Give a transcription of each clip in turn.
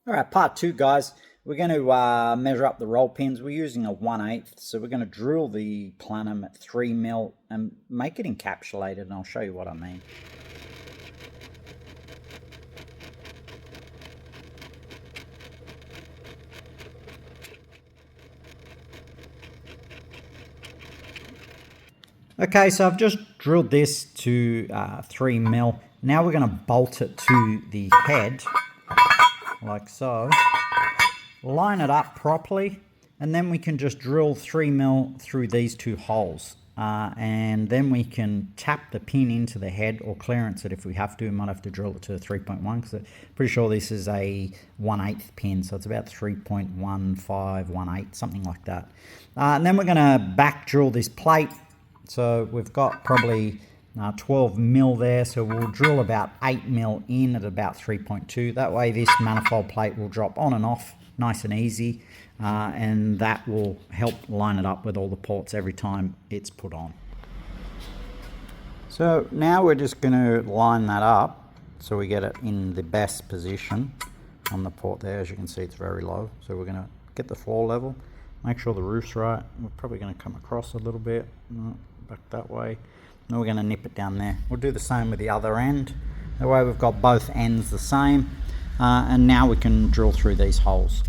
All right, part two, guys. We're going to measure up the roll pins. We're using a 1/8, so we're going to drill the plenum at 3mm and make it encapsulated, and I'll show you what I mean. Okay, so I've just drilled this to 3mm. Now we're going to bolt it to the head, like so. Line it up properly, and then we can just drill 3mm through these two holes. And then we can tap the pin into the head or clearance it if we have to. We might have to drill it to 3.1 because I'm pretty sure this is a 1/8 pin, so it's about 3.1518, something like that. And then we're going to back drill this plate. So we've got probably 12mm there, so we'll drill about 8mm in at about 3.2. That way this manifold plate will drop on and off nice and easy, and that will help line it up with all the ports every time it's put on. So now we're just going to line that up so we get it in the best position on the port there. As you can see, it's very low, so we're going to get the floor level, make sure the roof's right. We're probably going to come across a little bit, back that way. Now we're going to nip it down there. We'll do the same with the other end. That way we've got both ends the same, and now we can drill through these holes.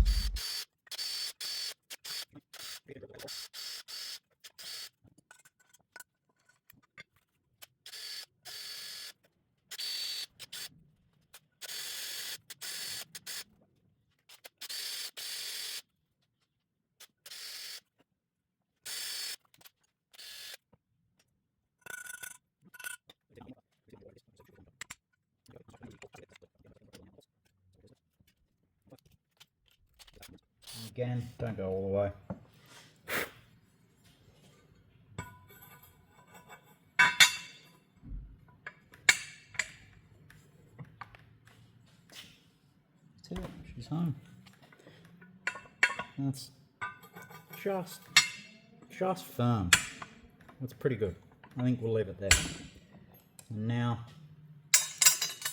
Again, don't go all the way. That's it, she's home. That's just firm. That's pretty good. I think we'll leave it there. And now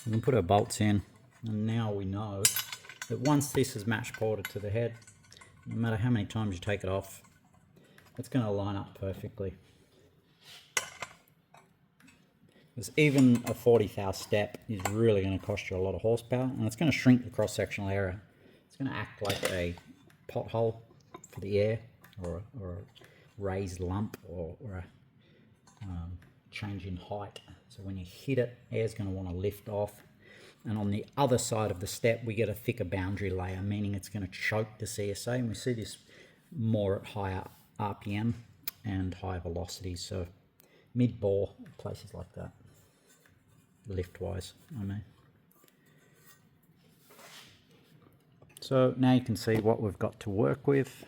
we can put our bolts in, and now we know that once this is match ported to the head, no matter how many times you take it off, it's going to line up perfectly. Because even a 40 thou step is really going to cost you a lot of horsepower, and it's going to shrink the cross-sectional area. It's going to act like a pothole for the air, or a raised lump, or a change in height. So when you hit it, air's going to want to lift off. And on the other side of the step, we get a thicker boundary layer, meaning it's going to choke the CSA. And we see this more at higher RPM and higher velocities. So mid-bore, places like that, lift-wise, I mean. So now you can see what we've got to work with.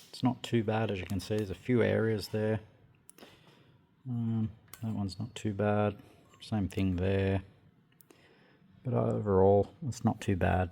It's not too bad, as you can see. There's a few areas there. That one's not too bad. Same thing there. But overall, it's not too bad.